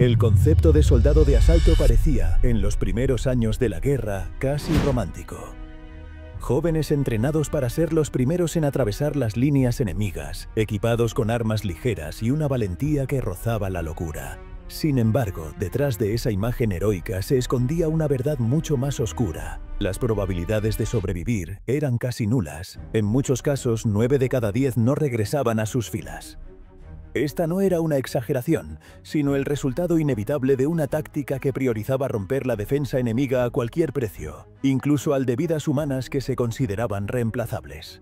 El concepto de soldado de asalto parecía, en los primeros años de la guerra, casi romántico. Jóvenes entrenados para ser los primeros en atravesar las líneas enemigas, equipados con armas ligeras y una valentía que rozaba la locura. Sin embargo, detrás de esa imagen heroica se escondía una verdad mucho más oscura. Las probabilidades de sobrevivir eran casi nulas. En muchos casos, 9 de cada 10 no regresaban a sus filas. Esta no era una exageración, sino el resultado inevitable de una táctica que priorizaba romper la defensa enemiga a cualquier precio, incluso al de vidas humanas que se consideraban reemplazables.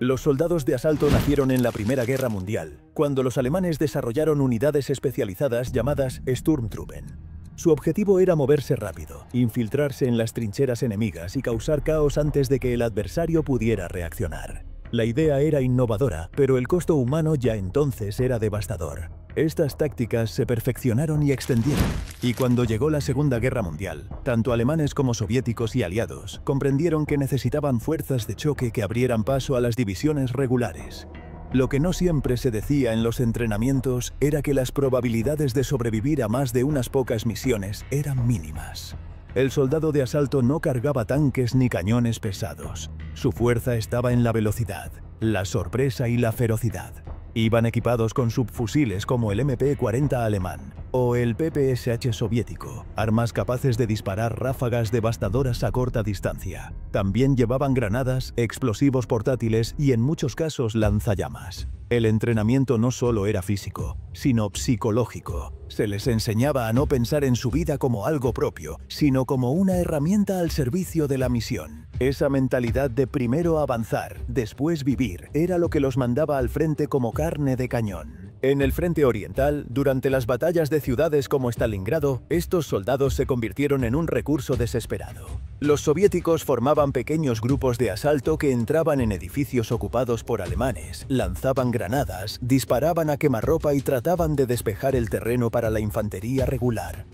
Los soldados de asalto nacieron en la Primera Guerra Mundial, cuando los alemanes desarrollaron unidades especializadas llamadas Sturmtruppen. Su objetivo era moverse rápido, infiltrarse en las trincheras enemigas y causar caos antes de que el adversario pudiera reaccionar. La idea era innovadora, pero el costo humano ya entonces era devastador. Estas tácticas se perfeccionaron y extendieron, y cuando llegó la Segunda Guerra Mundial, tanto alemanes como soviéticos y aliados comprendieron que necesitaban fuerzas de choque que abrieran paso a las divisiones regulares. Lo que no siempre se decía en los entrenamientos era que las probabilidades de sobrevivir a más de unas pocas misiones eran mínimas. El soldado de asalto no cargaba tanques ni cañones pesados. Su fuerza estaba en la velocidad, la sorpresa y la ferocidad. Iban equipados con subfusiles como el MP-40 alemán o el PPSH soviético, armas capaces de disparar ráfagas devastadoras a corta distancia. También llevaban granadas, explosivos portátiles y en muchos casos lanzallamas. El entrenamiento no solo era físico, sino psicológico. Se les enseñaba a no pensar en su vida como algo propio, sino como una herramienta al servicio de la misión. Esa mentalidad de primero avanzar, después vivir, era lo que los mandaba al frente como carne de cañón. En el frente oriental, durante las batallas de ciudades como Stalingrado, estos soldados se convirtieron en un recurso desesperado. Los soviéticos formaban pequeños grupos de asalto que entraban en edificios ocupados por alemanes, lanzaban granadas, disparaban a quemarropa y trataban de despejar el terreno para la infantería regular.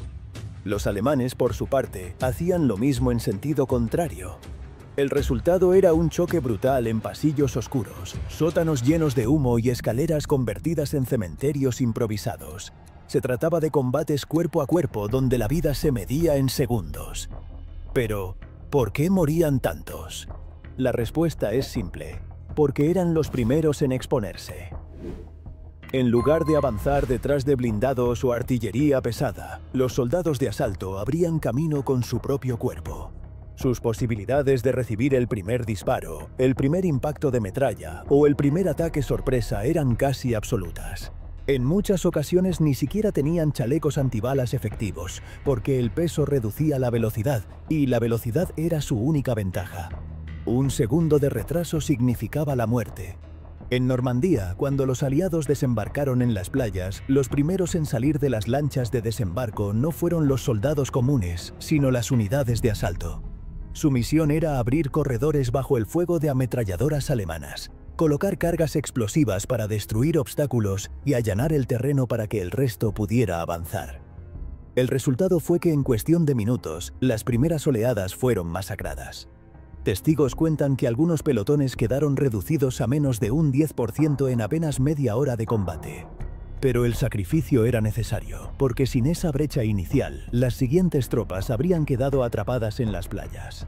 Los alemanes, por su parte, hacían lo mismo en sentido contrario. El resultado era un choque brutal en pasillos oscuros, sótanos llenos de humo y escaleras convertidas en cementerios improvisados. Se trataba de combates cuerpo a cuerpo donde la vida se medía en segundos. Pero, ¿por qué morían tantos? La respuesta es simple: porque eran los primeros en exponerse. En lugar de avanzar detrás de blindados o artillería pesada, los soldados de asalto abrían camino con su propio cuerpo. Sus posibilidades de recibir el primer disparo, el primer impacto de metralla o el primer ataque sorpresa eran casi absolutas. En muchas ocasiones ni siquiera tenían chalecos antibalas efectivos, porque el peso reducía la velocidad, y la velocidad era su única ventaja. Un segundo de retraso significaba la muerte. En Normandía, cuando los aliados desembarcaron en las playas, los primeros en salir de las lanchas de desembarco no fueron los soldados comunes, sino las unidades de asalto. Su misión era abrir corredores bajo el fuego de ametralladoras alemanas, colocar cargas explosivas para destruir obstáculos y allanar el terreno para que el resto pudiera avanzar. El resultado fue que en cuestión de minutos, las primeras oleadas fueron masacradas. Testigos cuentan que algunos pelotones quedaron reducidos a menos de un 10% en apenas media hora de combate. Pero el sacrificio era necesario, porque sin esa brecha inicial, las siguientes tropas habrían quedado atrapadas en las playas.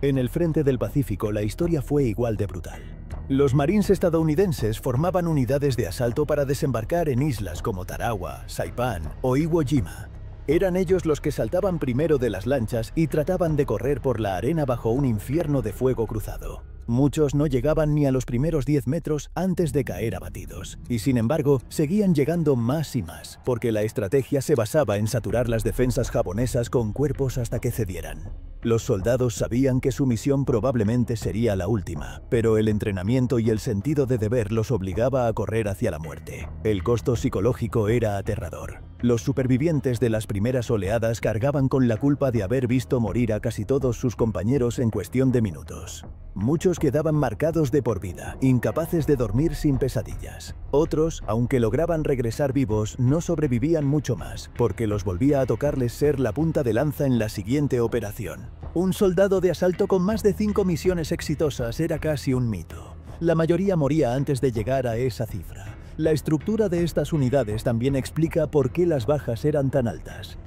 En el frente del Pacífico la historia fue igual de brutal. Los marines estadounidenses formaban unidades de asalto para desembarcar en islas como Tarawa, Saipán o Iwo Jima. Eran ellos los que saltaban primero de las lanchas y trataban de correr por la arena bajo un infierno de fuego cruzado. Muchos no llegaban ni a los primeros 10 metros antes de caer abatidos, y sin embargo seguían llegando más y más, porque la estrategia se basaba en saturar las defensas japonesas con cuerpos hasta que cedieran. Los soldados sabían que su misión probablemente sería la última, pero el entrenamiento y el sentido de deber los obligaba a correr hacia la muerte. El costo psicológico era aterrador. Los supervivientes de las primeras oleadas cargaban con la culpa de haber visto morir a casi todos sus compañeros en cuestión de minutos. Muchos quedaban marcados de por vida, incapaces de dormir sin pesadillas. Otros, aunque lograban regresar vivos, no sobrevivían mucho más, porque los volvía a tocarles ser la punta de lanza en la siguiente operación. Un soldado de asalto con más de 5 misiones exitosas era casi un mito. La mayoría moría antes de llegar a esa cifra. La estructura de estas unidades también explica por qué las bajas eran tan altas.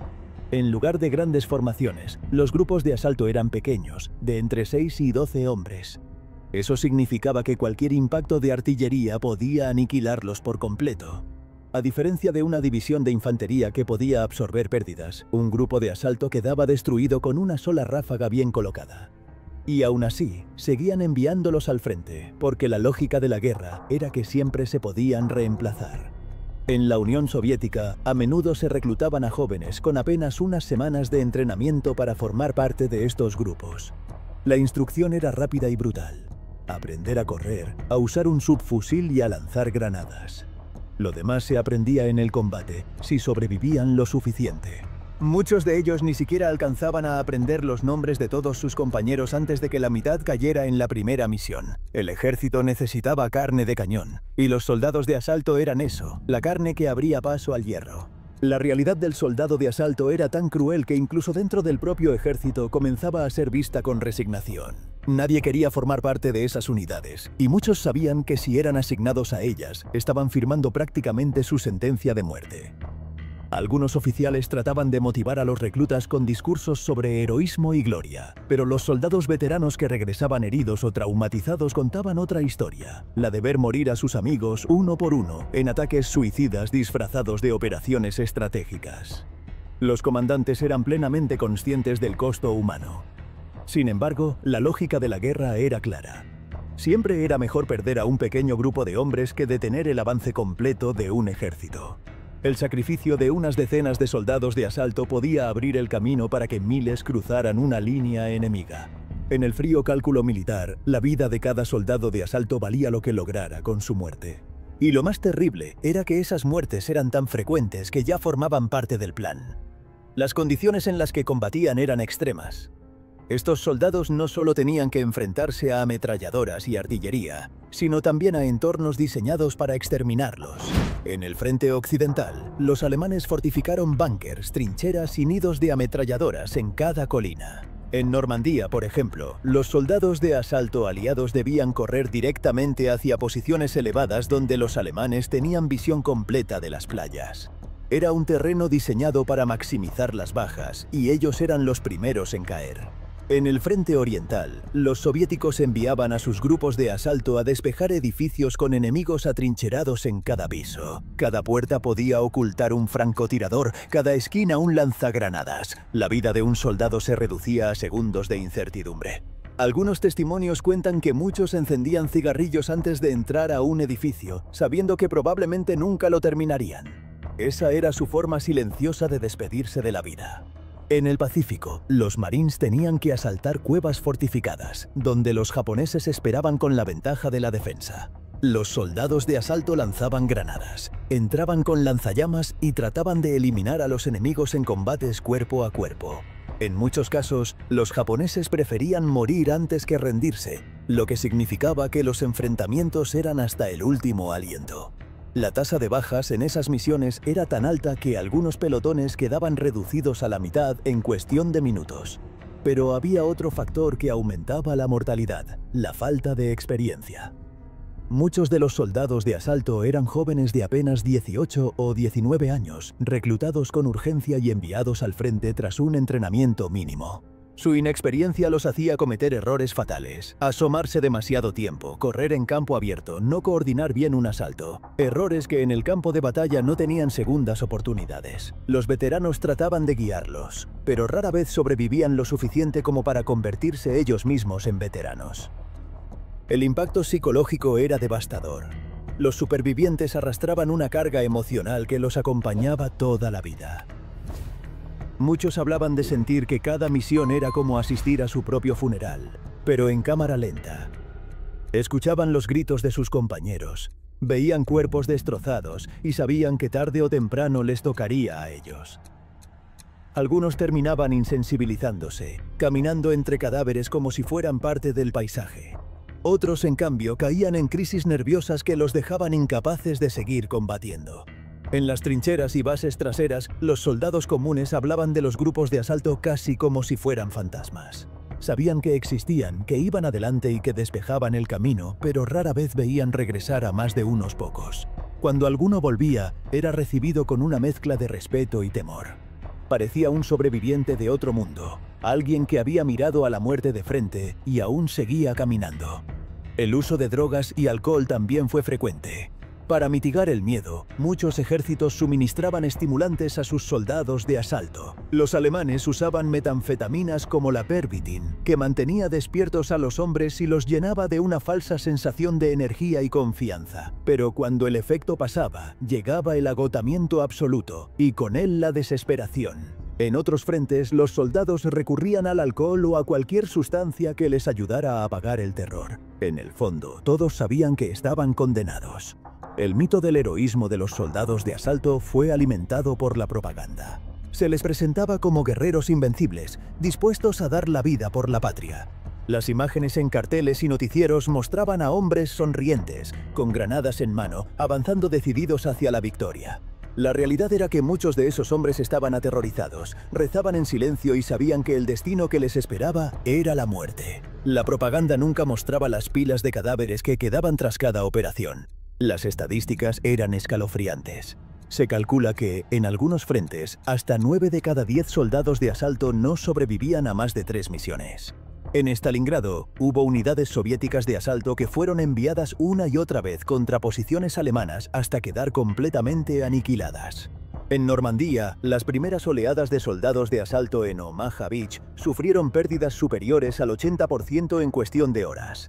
En lugar de grandes formaciones, los grupos de asalto eran pequeños, de entre 6 y 12 hombres. Eso significaba que cualquier impacto de artillería podía aniquilarlos por completo. A diferencia de una división de infantería que podía absorber pérdidas, un grupo de asalto quedaba destruido con una sola ráfaga bien colocada. Y aún así, seguían enviándolos al frente, porque la lógica de la guerra era que siempre se podían reemplazar. En la Unión Soviética, a menudo se reclutaban a jóvenes con apenas unas semanas de entrenamiento para formar parte de estos grupos. La instrucción era rápida y brutal. Aprender a correr, a usar un subfusil y a lanzar granadas. Lo demás se aprendía en el combate, si sobrevivían lo suficiente. Muchos de ellos ni siquiera alcanzaban a aprender los nombres de todos sus compañeros antes de que la mitad cayera en la primera misión. El ejército necesitaba carne de cañón, y los soldados de asalto eran eso, la carne que abría paso al hierro. La realidad del soldado de asalto era tan cruel que incluso dentro del propio ejército comenzaba a ser vista con resignación. Nadie quería formar parte de esas unidades, y muchos sabían que si eran asignados a ellas, estaban firmando prácticamente su sentencia de muerte. Algunos oficiales trataban de motivar a los reclutas con discursos sobre heroísmo y gloria, pero los soldados veteranos que regresaban heridos o traumatizados contaban otra historia, la de ver morir a sus amigos uno por uno en ataques suicidas disfrazados de operaciones estratégicas. Los comandantes eran plenamente conscientes del costo humano. Sin embargo, la lógica de la guerra era clara. Siempre era mejor perder a un pequeño grupo de hombres que detener el avance completo de un ejército. El sacrificio de unas decenas de soldados de asalto podía abrir el camino para que miles cruzaran una línea enemiga. En el frío cálculo militar, la vida de cada soldado de asalto valía lo que lograra con su muerte. Y lo más terrible era que esas muertes eran tan frecuentes que ya formaban parte del plan. Las condiciones en las que combatían eran extremas. Estos soldados no solo tenían que enfrentarse a ametralladoras y artillería, sino también a entornos diseñados para exterminarlos. En el frente occidental, los alemanes fortificaron búnkers, trincheras y nidos de ametralladoras en cada colina. En Normandía, por ejemplo, los soldados de asalto aliados debían correr directamente hacia posiciones elevadas donde los alemanes tenían visión completa de las playas. Era un terreno diseñado para maximizar las bajas, y ellos eran los primeros en caer. En el frente oriental, los soviéticos enviaban a sus grupos de asalto a despejar edificios con enemigos atrincherados en cada piso. Cada puerta podía ocultar un francotirador, cada esquina un lanzagranadas. La vida de un soldado se reducía a segundos de incertidumbre. Algunos testimonios cuentan que muchos encendían cigarrillos antes de entrar a un edificio, sabiendo que probablemente nunca lo terminarían. Esa era su forma silenciosa de despedirse de la vida. En el Pacífico, los marines tenían que asaltar cuevas fortificadas, donde los japoneses esperaban con la ventaja de la defensa. Los soldados de asalto lanzaban granadas, entraban con lanzallamas y trataban de eliminar a los enemigos en combates cuerpo a cuerpo. En muchos casos, los japoneses preferían morir antes que rendirse, lo que significaba que los enfrentamientos eran hasta el último aliento. La tasa de bajas en esas misiones era tan alta que algunos pelotones quedaban reducidos a la mitad en cuestión de minutos. Pero había otro factor que aumentaba la mortalidad: la falta de experiencia. Muchos de los soldados de asalto eran jóvenes de apenas 18 o 19 años, reclutados con urgencia y enviados al frente tras un entrenamiento mínimo. Su inexperiencia los hacía cometer errores fatales: asomarse demasiado tiempo, correr en campo abierto, no coordinar bien un asalto. Errores que en el campo de batalla no tenían segundas oportunidades. Los veteranos trataban de guiarlos, pero rara vez sobrevivían lo suficiente como para convertirse ellos mismos en veteranos. El impacto psicológico era devastador. Los supervivientes arrastraban una carga emocional que los acompañaba toda la vida. Muchos hablaban de sentir que cada misión era como asistir a su propio funeral, pero en cámara lenta. Escuchaban los gritos de sus compañeros, veían cuerpos destrozados y sabían que tarde o temprano les tocaría a ellos. Algunos terminaban insensibilizándose, caminando entre cadáveres como si fueran parte del paisaje. Otros, en cambio, caían en crisis nerviosas que los dejaban incapaces de seguir combatiendo. En las trincheras y bases traseras, los soldados comunes hablaban de los grupos de asalto casi como si fueran fantasmas. Sabían que existían, que iban adelante y que despejaban el camino, pero rara vez veían regresar a más de unos pocos. Cuando alguno volvía, era recibido con una mezcla de respeto y temor. Parecía un sobreviviente de otro mundo, alguien que había mirado a la muerte de frente y aún seguía caminando. El uso de drogas y alcohol también fue frecuente. Para mitigar el miedo, muchos ejércitos suministraban estimulantes a sus soldados de asalto. Los alemanes usaban metanfetaminas como la Pervitin, que mantenía despiertos a los hombres y los llenaba de una falsa sensación de energía y confianza. Pero cuando el efecto pasaba, llegaba el agotamiento absoluto y con él la desesperación. En otros frentes, los soldados recurrían al alcohol o a cualquier sustancia que les ayudara a apagar el terror. En el fondo, todos sabían que estaban condenados. El mito del heroísmo de los soldados de asalto fue alimentado por la propaganda. Se les presentaba como guerreros invencibles, dispuestos a dar la vida por la patria. Las imágenes en carteles y noticieros mostraban a hombres sonrientes, con granadas en mano, avanzando decididos hacia la victoria. La realidad era que muchos de esos hombres estaban aterrorizados, rezaban en silencio y sabían que el destino que les esperaba era la muerte. La propaganda nunca mostraba las pilas de cadáveres que quedaban tras cada operación. Las estadísticas eran escalofriantes. Se calcula que, en algunos frentes, hasta 9 de cada 10 soldados de asalto no sobrevivían a más de 3 misiones. En Stalingrado, hubo unidades soviéticas de asalto que fueron enviadas una y otra vez contra posiciones alemanas hasta quedar completamente aniquiladas. En Normandía, las primeras oleadas de soldados de asalto en Omaha Beach sufrieron pérdidas superiores al 80% en cuestión de horas.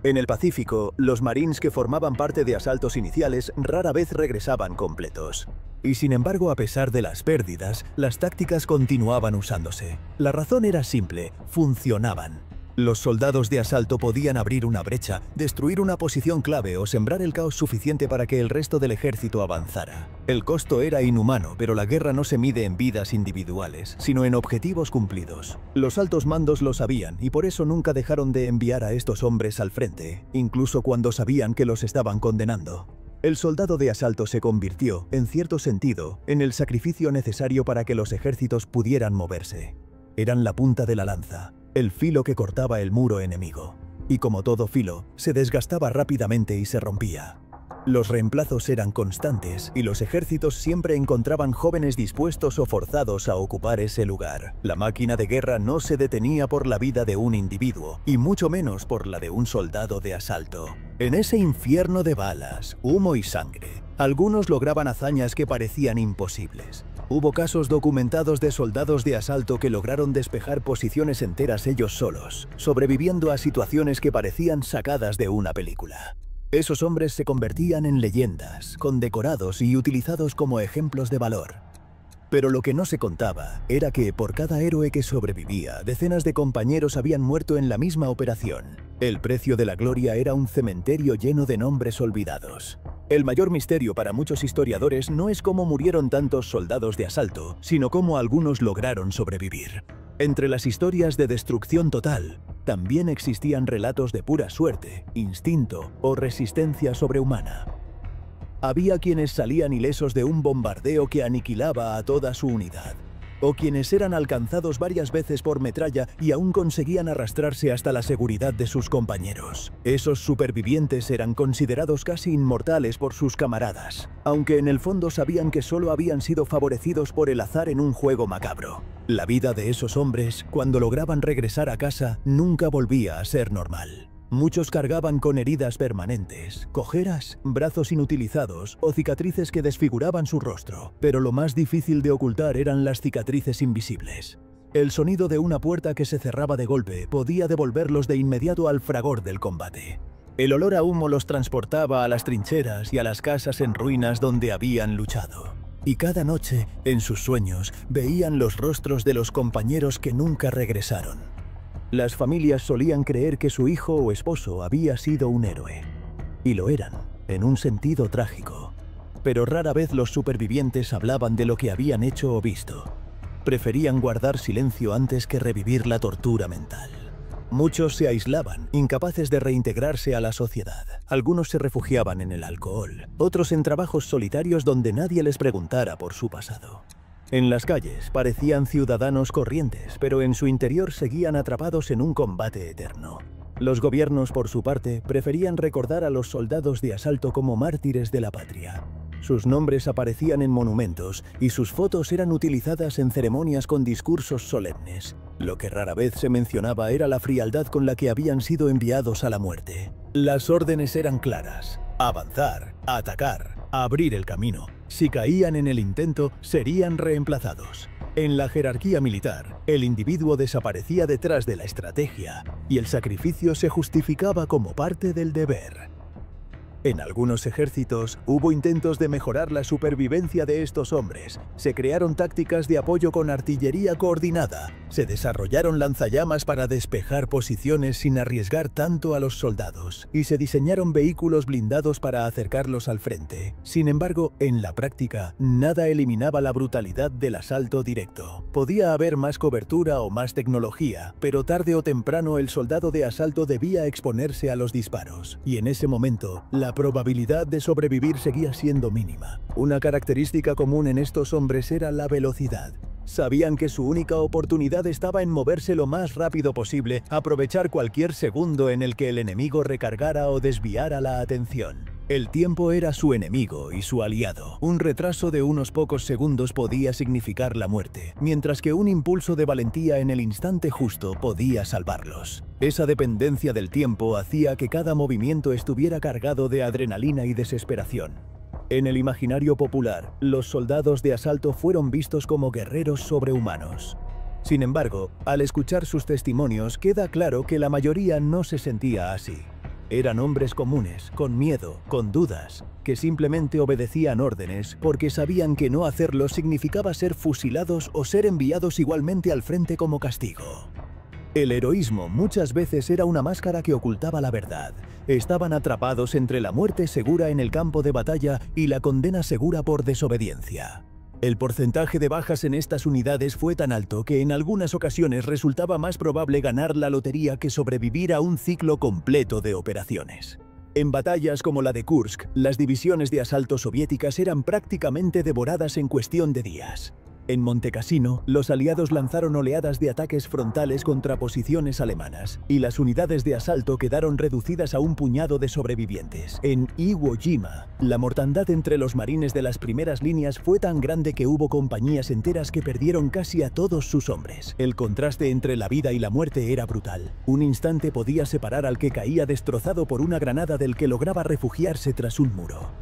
En el Pacífico, los marines que formaban parte de asaltos iniciales rara vez regresaban completos. Y sin embargo, a pesar de las pérdidas, las tácticas continuaban usándose. La razón era simple: funcionaban. Los soldados de asalto podían abrir una brecha, destruir una posición clave o sembrar el caos suficiente para que el resto del ejército avanzara. El costo era inhumano, pero la guerra no se mide en vidas individuales, sino en objetivos cumplidos. Los altos mandos lo sabían y por eso nunca dejaron de enviar a estos hombres al frente, incluso cuando sabían que los estaban condenando. El soldado de asalto se convirtió, en cierto sentido, en el sacrificio necesario para que los ejércitos pudieran moverse. Eran la punta de la lanza, el filo que cortaba el muro enemigo. Y como todo filo, se desgastaba rápidamente y se rompía. Los reemplazos eran constantes y los ejércitos siempre encontraban jóvenes dispuestos o forzados a ocupar ese lugar. La máquina de guerra no se detenía por la vida de un individuo, y mucho menos por la de un soldado de asalto. En ese infierno de balas, humo y sangre, algunos lograban hazañas que parecían imposibles. Hubo casos documentados de soldados de asalto que lograron despejar posiciones enteras ellos solos, sobreviviendo a situaciones que parecían sacadas de una película. Esos hombres se convertían en leyendas, condecorados y utilizados como ejemplos de valor. Pero lo que no se contaba era que por cada héroe que sobrevivía, decenas de compañeros habían muerto en la misma operación. El precio de la gloria era un cementerio lleno de nombres olvidados. El mayor misterio para muchos historiadores no es cómo murieron tantos soldados de asalto, sino cómo algunos lograron sobrevivir. Entre las historias de destrucción total, también existían relatos de pura suerte, instinto o resistencia sobrehumana. Había quienes salían ilesos de un bombardeo que aniquilaba a toda su unidad, o quienes eran alcanzados varias veces por metralla y aún conseguían arrastrarse hasta la seguridad de sus compañeros. Esos supervivientes eran considerados casi inmortales por sus camaradas, aunque en el fondo sabían que solo habían sido favorecidos por el azar en un juego macabro. La vida de esos hombres, cuando lograban regresar a casa, nunca volvía a ser normal. Muchos cargaban con heridas permanentes, cojeras, brazos inutilizados o cicatrices que desfiguraban su rostro, pero lo más difícil de ocultar eran las cicatrices invisibles. El sonido de una puerta que se cerraba de golpe podía devolverlos de inmediato al fragor del combate. El olor a humo los transportaba a las trincheras y a las casas en ruinas donde habían luchado. Y cada noche, en sus sueños, veían los rostros de los compañeros que nunca regresaron. Las familias solían creer que su hijo o esposo había sido un héroe. Y lo eran, en un sentido trágico. Pero rara vez los supervivientes hablaban de lo que habían hecho o visto. Preferían guardar silencio antes que revivir la tortura mental. Muchos se aislaban, incapaces de reintegrarse a la sociedad. Algunos se refugiaban en el alcohol, otros en trabajos solitarios donde nadie les preguntara por su pasado. En las calles parecían ciudadanos corrientes, pero en su interior seguían atrapados en un combate eterno. Los gobiernos, por su parte, preferían recordar a los soldados de asalto como mártires de la patria. Sus nombres aparecían en monumentos y sus fotos eran utilizadas en ceremonias con discursos solemnes. Lo que rara vez se mencionaba era la frialdad con la que habían sido enviados a la muerte. Las órdenes eran claras: avanzar, atacar, abrir el camino. Si caían en el intento, serían reemplazados. En la jerarquía militar, el individuo desaparecía detrás de la estrategia y el sacrificio se justificaba como parte del deber. En algunos ejércitos hubo intentos de mejorar la supervivencia de estos hombres. Se crearon tácticas de apoyo con artillería coordinada. Se desarrollaron lanzallamas para despejar posiciones sin arriesgar tanto a los soldados. Y se diseñaron vehículos blindados para acercarlos al frente. Sin embargo, en la práctica, nada eliminaba la brutalidad del asalto directo. Podía haber más cobertura o más tecnología, pero tarde o temprano el soldado de asalto debía exponerse a los disparos. Y en ese momento, la probabilidad de sobrevivir seguía siendo mínima. Una característica común en estos hombres era la velocidad. Sabían que su única oportunidad estaba en moverse lo más rápido posible, aprovechar cualquier segundo en el que el enemigo recargara o desviara la atención. El tiempo era su enemigo y su aliado. Un retraso de unos pocos segundos podía significar la muerte, mientras que un impulso de valentía en el instante justo podía salvarlos. Esa dependencia del tiempo hacía que cada movimiento estuviera cargado de adrenalina y desesperación. En el imaginario popular, los soldados de asalto fueron vistos como guerreros sobrehumanos. Sin embargo, al escuchar sus testimonios, queda claro que la mayoría no se sentía así. Eran hombres comunes, con miedo, con dudas, que simplemente obedecían órdenes porque sabían que no hacerlo significaba ser fusilados o ser enviados igualmente al frente como castigo. El heroísmo muchas veces era una máscara que ocultaba la verdad. Estaban atrapados entre la muerte segura en el campo de batalla y la condena segura por desobediencia. El porcentaje de bajas en estas unidades fue tan alto que en algunas ocasiones resultaba más probable ganar la lotería que sobrevivir a un ciclo completo de operaciones. En batallas como la de Kursk, las divisiones de asalto soviéticas eran prácticamente devoradas en cuestión de días. En Monte Cassino, los aliados lanzaron oleadas de ataques frontales contra posiciones alemanas, y las unidades de asalto quedaron reducidas a un puñado de sobrevivientes. En Iwo Jima, la mortandad entre los marines de las primeras líneas fue tan grande que hubo compañías enteras que perdieron casi a todos sus hombres. El contraste entre la vida y la muerte era brutal. Un instante podía separar al que caía destrozado por una granada del que lograba refugiarse tras un muro.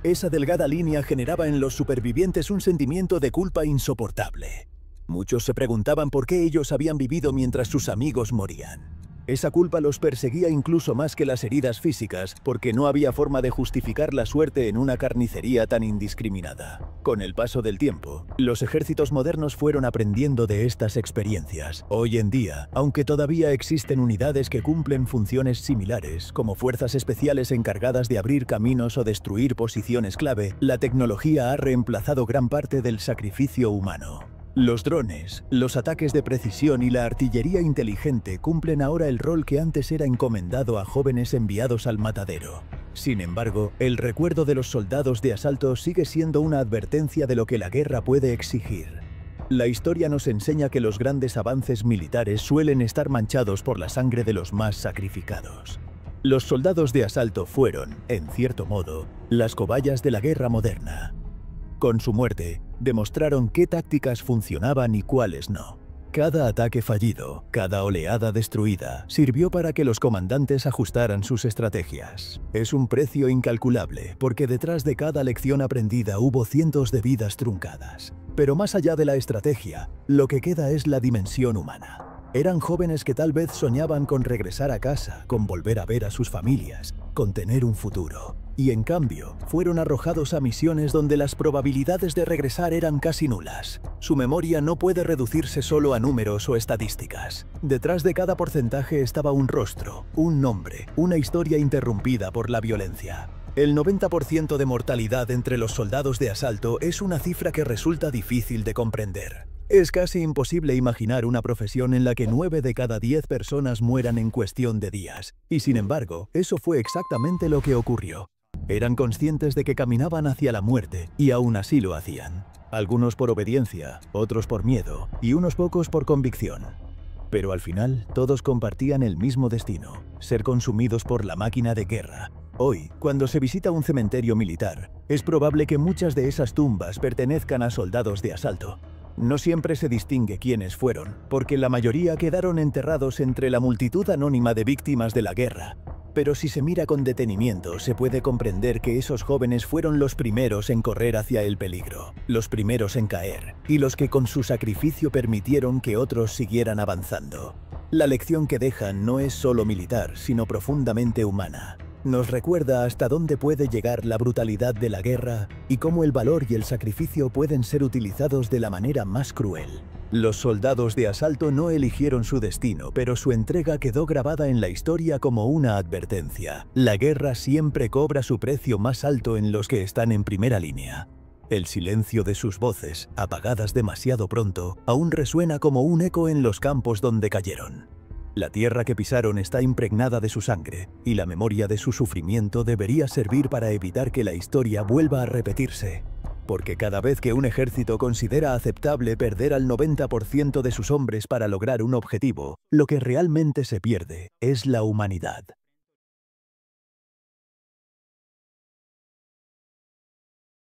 Esa delgada línea generaba en los supervivientes un sentimiento de culpa insoportable. Muchos se preguntaban por qué ellos habían vivido mientras sus amigos morían. Esa culpa los perseguía incluso más que las heridas físicas, porque no había forma de justificar la suerte en una carnicería tan indiscriminada. Con el paso del tiempo, los ejércitos modernos fueron aprendiendo de estas experiencias. Hoy en día, aunque todavía existen unidades que cumplen funciones similares, como fuerzas especiales encargadas de abrir caminos o destruir posiciones clave, la tecnología ha reemplazado gran parte del sacrificio humano. Los drones, los ataques de precisión y la artillería inteligente cumplen ahora el rol que antes era encomendado a jóvenes enviados al matadero. Sin embargo, el recuerdo de los soldados de asalto sigue siendo una advertencia de lo que la guerra puede exigir. La historia nos enseña que los grandes avances militares suelen estar manchados por la sangre de los más sacrificados. Los soldados de asalto fueron, en cierto modo, las cobayas de la guerra moderna. Con su muerte, demostraron qué tácticas funcionaban y cuáles no. Cada ataque fallido, cada oleada destruida, sirvió para que los comandantes ajustaran sus estrategias. Es un precio incalculable, porque detrás de cada lección aprendida hubo cientos de vidas truncadas. Pero más allá de la estrategia, lo que queda es la dimensión humana. Eran jóvenes que tal vez soñaban con regresar a casa, con volver a ver a sus familias, con tener un futuro. Y en cambio, fueron arrojados a misiones donde las probabilidades de regresar eran casi nulas. Su memoria no puede reducirse solo a números o estadísticas. Detrás de cada porcentaje estaba un rostro, un nombre, una historia interrumpida por la violencia. El 90% de mortalidad entre los soldados de asalto es una cifra que resulta difícil de comprender. Es casi imposible imaginar una profesión en la que 9 de cada 10 personas mueran en cuestión de días. Y sin embargo, eso fue exactamente lo que ocurrió. Eran conscientes de que caminaban hacia la muerte y aún así lo hacían. Algunos por obediencia, otros por miedo y unos pocos por convicción. Pero al final, todos compartían el mismo destino: ser consumidos por la máquina de guerra. Hoy, cuando se visita un cementerio militar, es probable que muchas de esas tumbas pertenezcan a soldados de asalto. No siempre se distingue quiénes fueron, porque la mayoría quedaron enterrados entre la multitud anónima de víctimas de la guerra. Pero si se mira con detenimiento, se puede comprender que esos jóvenes fueron los primeros en correr hacia el peligro, los primeros en caer, y los que con su sacrificio permitieron que otros siguieran avanzando. La lección que dejan no es solo militar, sino profundamente humana. Nos recuerda hasta dónde puede llegar la brutalidad de la guerra y cómo el valor y el sacrificio pueden ser utilizados de la manera más cruel. Los soldados de asalto no eligieron su destino, pero su entrega quedó grabada en la historia como una advertencia. La guerra siempre cobra su precio más alto en los que están en primera línea. El silencio de sus voces, apagadas demasiado pronto, aún resuena como un eco en los campos donde cayeron. La tierra que pisaron está impregnada de su sangre, y la memoria de su sufrimiento debería servir para evitar que la historia vuelva a repetirse. Porque cada vez que un ejército considera aceptable perder al 90% de sus hombres para lograr un objetivo, lo que realmente se pierde es la humanidad.